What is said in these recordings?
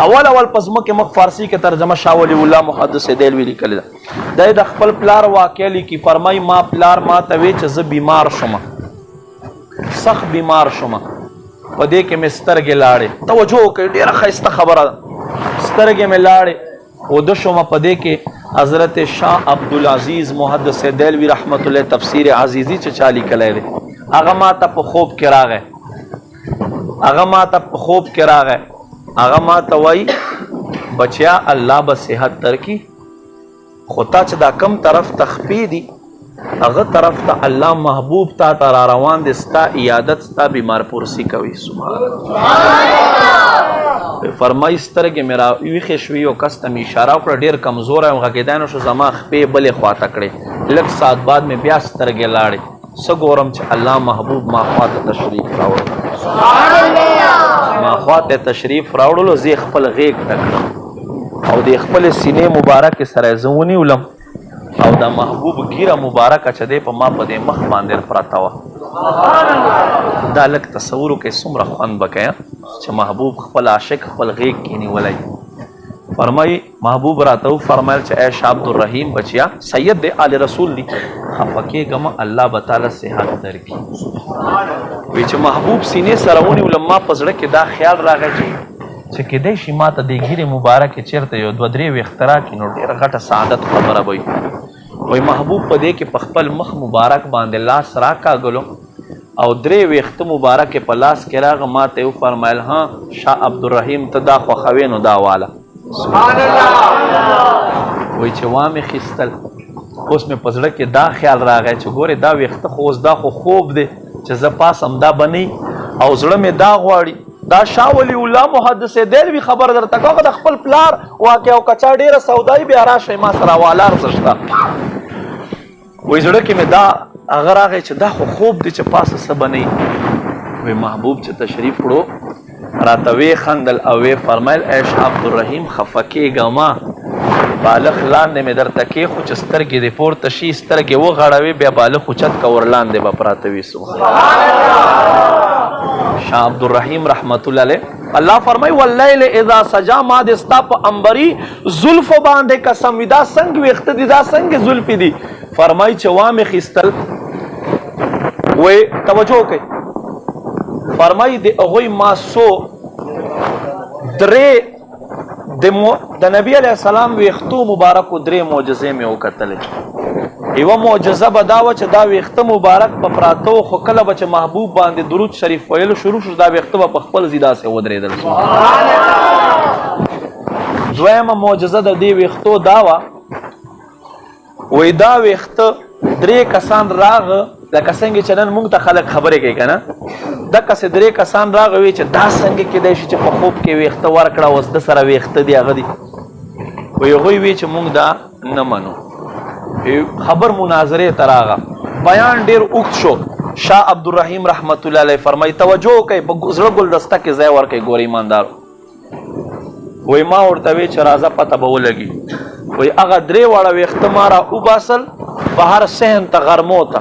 اول په ځمکې مخ فارسی کې ترجمه شاه ولی الله محدث دهلوي لیکلې ده. دی د خپل پلار واقع لیکي، فرمایي ما پلار ما ته وی چې زه بیمار شوم، سخت بیمار شوم، په دې کې مې سترګې لاړې. توجه وکړئ، ډېره ښایسته خبره ده. سترګې مې لاړې وده شوم. په دې کې حضرت شاه عبدالعزیز محدث دهلوي رحمت الله تفسیر عزیزی چې چا لیکلی دی، هغه ما ته په خوب کې راغی، هغه ما ته وایي بچیا الله به صحت درکړي، خو تا چې دا کم طرف تخفی دي هغه طرف ته الله محبوب تا ته را روان دی، ستا عیادت ستا بیمار پرسی کوي. سبحان الله. فرمایي سترګې مې را ویښې شوې، یو کس ته مې اشاره وکړه، ډېر کمزوری یم، غږېدی نه شو، زما خپې بلې خواته کړې. لږ ساعت بعد مې بیا سترګې لاړې، څه ګورم چې الله محبوب ما خواته تشریف راوړ. ما خواته تشریف راوړلو، زه یې خپل غېږ ته کړم او د خپل سینې مبارکې سره یې زه ونیولم او د محبوب ګیره مبارکه چې دی په ما په دې مخ باندې پرته وه. دا لږ تصور وکړئ څومره خوند به کوي چې محبوب خپل عاشق خپل غېږ کې نیولی. فرمایي محبوب راته وفرمیل چې ای شاه عبدالرحیم بچیا، سید دی آل رسول دی، خفه کېږه مه، الله به تعالی صحت درکړي. وی چې محبوب سینې سره ونیولم، ما په زړه کې دا خیال راغی چې کیدای شي ما ته د ګیرې مبارکې چېرته یو دوه درې ویښته راکړي نو ډېره غټه سعادت خبره به وي. وی محبوب په دې کې په خپل مخ مبارک باندې لاس راکاږلو او درې ویښته مبارکې په لاس کې راغه. ما ته یې وفرمیل ها شاه عبدالرحیم ته دا خوښوې نو دا واله. سبحان الله. وی چې وامې خیستل، اوس مې په زړه کې دا خیال راغی چې ګورې دا ویښته خو اوس دا خو خوب دی چې زه پاسم دا به نه او زړه مې دا غواړي. دا شاه ولی الله محدث دهلوي خبر درته کوه، د خپل پلار واقع او کچا ډېره سودایي بیا راشئ ما سره واله ارزه شته. وی زړه کې مې دا هغه راغی چې دا خو خوب دی چې پاسه څه به نه وي. محبوب چې تشریف وړو راته ویې خندل او ویې فرمیل ای شاه عبدالرحیم خفه کېږه مه، بالښ لاندې مې درته کېښو چې سترګې دې پورته شي، سترګې وغړوې بیا بالښ اوچت که ور لاندې به پراته وي. سبحان الله. شاه عبدالرحیم رحمت الله علیه الله فرمایي واللیل اذا سجا، ما دې ستا په عنبري زلفو باندې قسم وي. دا څنګه ویښته دي، دا څنګه زلفې دي؟ فرمایي چې وامې خیستل. وی توجه وکئ، فرمایي د هغوی ما څو درې د نبي علیه السلام ویښتو مبارکو درې معجزې مې وکتلې. یوه معجزه به دا وه چې دا ویښته مبارک به پراته وو، خو کله به چې محبوب باندې درود شریف ویلو شروع شو دا ویښته به په خپل ځای داسې ودرېدل. دویمه معجزه د دې ویښتو دا وه، وایي دا ویښته درې کسان راغه، لکه څنګه چې نن موږ ته خلک خبرې کوي که نه، دقسې درې کسان راغه وی چې دا څنګه کیدای شي چې په خوب کې ویښته ورکړه اوس د سره ویښته دي هغه دي. وایي هغوی وی چې موږ دا نه منو. خبر مناظرې ته راغه، بیان ډېر اوږد شو. شاه عبدالرحیم رحمت الله علیه فرمایي توجه وکئ، په زړه ګلدسته کې ځای ورکئ. ګوره ایماندارو، وایي ما ورته وی چې راځه پته به ولګي. وایي هغه درې واړه ویښته ما را وباسل بهر صحن ته غرمو ته.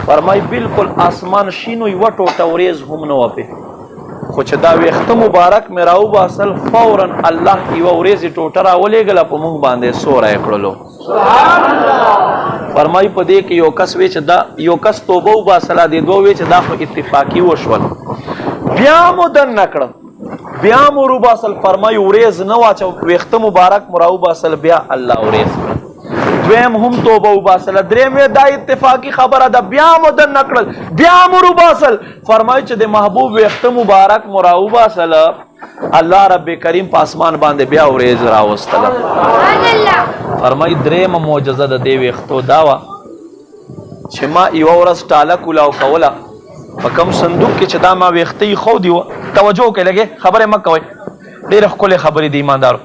فرمایي بالکل آسمان شین و یوه ټوټه وریځ هم نه وه پې، خو چې دا ویښته مبارک مې را وباسل فورا الله یوه وریځې ټوټه را ولېږله په موږ باندې سوری یې کړلو. فرمایي په دې کې یو کس وی چې دا یو کس توبه وباسله، دې دوه وی چې دا خو اتفاقي وشول، بیا مو دننه کړه، بیا مو وروباسل. فرمایي وریځ نه وه چې ویښته مبارک مو را وباسل، بیا الله وریځ کړه. دویم هم توبه وباسله، دریم دا اتفاقي خبره ده، بیا مو دننه کړل، بیا مو وروباسل. فرمایي چې د محبوب ویښته مبارک مو را وباسله، الله رب کریم په اسمان باندې بیا وریځ راوستله. فرمایي دریمه معجزه د دې ویښتو دا وه چې ما یوه ورځ ټاله کولاو کوله په کوم صندوق کې چې دا ما ویښته ایښودي وه. توجه وکړئ، لږې خبرې مه کوئ، ډېرې ښکلې خبرې دي ایماندارو.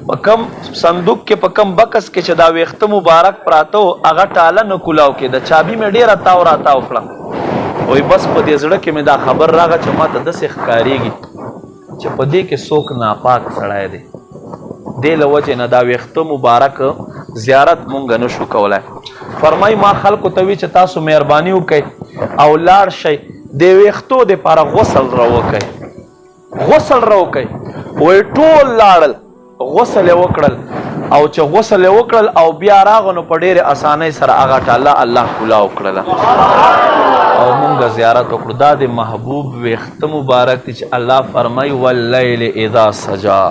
په کوم صندوق کې په کوم بکس کې چې دا ویښته مبارک پراته و هغه ټاله نه کولاو کېده، چابي مې ډېره تاو راتاو کړه. وایي بس په دې زړه کې مې دا خبر راغی چې ما ته داسې ښکارېږي چې په دې کې څوک ناپاک سړی دی، دې له وجې نه دا ویښته مبارک زیارت مونږ نه شو کولی. فرمایي ما خلکو ته وي چې تاسو مهرباني وکئ او لاړ شئ د ویښتو دپاره غسل راوکئ، غسل راوکئ. وی ټول لاړل غسل یې وکړل او چې غسل یې وکړل او بیا راغلو نو په ډېرې اسانۍ سره هغه ټاله الله کلا وکړله او مونږ زیارت وکړو. دا د محبوب ویښته مبارک دی چې الله فرمایي واللیل اذا سجا.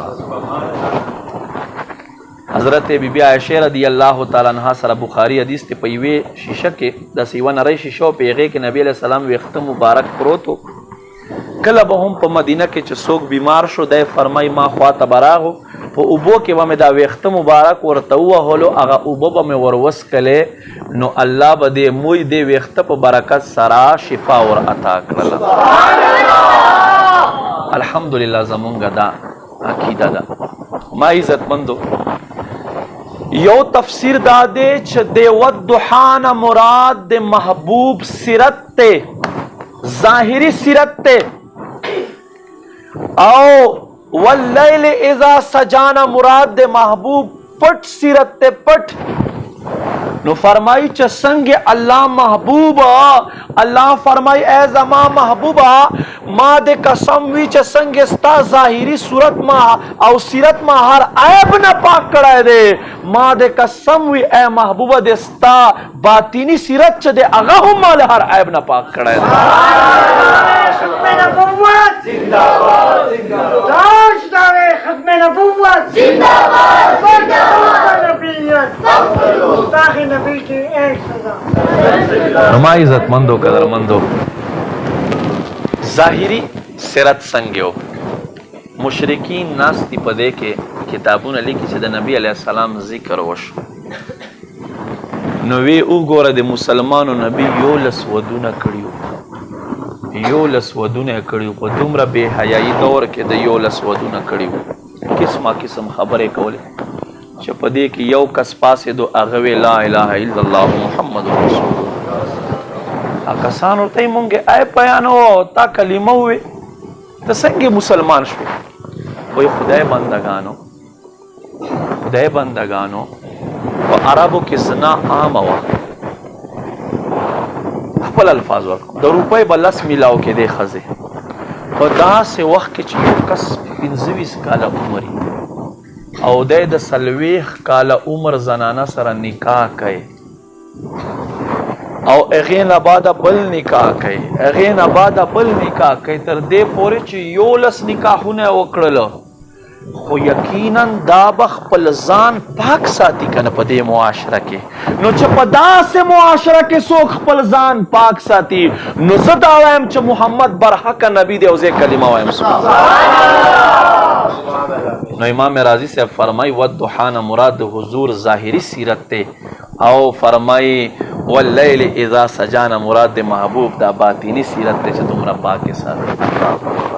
حضرت بی بی عائشہ رضی الله تعالی عنها سره بخاری حدیث ته په یوې شیشه کې داسې یوه نری شیشه و په هغې کې نبي علیه السلام ویښته مبارک پروت و. کله به هم په مدینه کې چې څوک بیمار شو دی فرمایي ما خواته به راغو په اوبو کې به مې دا ویښته مبارک ورته ووهلو هغه اوبه به مې ور وڅکلې نو الله به دې موی دې ویښته په برکت سره شفا ور عطا کړله. الحمدلله زمونږ دا عقیده ده. ما عزتمندو یو تفسیر دا دی چې د والضحا نه مراد د محبوب سیرت ته ظاهری سیرت ته او واللیل اذا سجانا مراد د محبوب پټ سیرت ته پټ. نو فرمائی چې څنګه الله محبوبا الله فرمائی اے زما محبوبا ما د قسم وی چې څنګه ستا ظاهری صورت ما او سیرت ما هر عیب نه پاک کړای دی ما د قسم وی اے محبوبا د ستا باطینی سیرت چې د هغه هم مال هر عیب نه پاک کړای دی. ختم نبوت زنده‌باد زنده‌باد تاج داره ختم نبوت زنده‌باد زنده‌باد نبیت مستاخ نبی کی ایک صدا. ما عزتمندو قدرمندو ظاهری سیرت څنګه و مشرکین ناستی په دې کې کتابونه لیکي چې د نبی علیه السلام ذکر وشو نو وی وګوره د مسلمانو نبی 11 ودونه کړیو 11 ودونه کړیو په دومره بے حیايي دور کې د 11 ودونه کړیو قسمه قسم خبرې کولې چې په دې کې یو کس پاسې دو هغه لا اله الا الله محمد رسول الله. کسانو ته مونږ آی بیانو تا کلمه وې ته څنګه مسلمان شوې وای خدای بندگانو په عربو کې زنا عام وه خپل الفاظ ورکړو د روپۍ به 10 میلاو کې دی ښځې په داسې وخت کې چې یو کس 25 کاله عمر او دی د 40 کاله عمر زنانه سره نکاح کوي او هغې نه بعده بل نکاح کوي تر دې پورې چې 11 نکاحونه یې وکړله خو یقینا دا به خپل ځان پاک ساتي که نه په دې معاشره کې. نو چې په داسې معاشره کې څوک خپل ځان پاک ساتي نو زه دا وایم چې محمد برحقه نبی دی او زه کلمه وایم سبحان الله. نو امام رازی صاحب فرمای والضحا نه مراد د حضور ظاهری سیرت ته او فرمای واللیل اذا سجانا مراد د محبوب دا باطینی سیرت ته چې دومره پاک ساتي.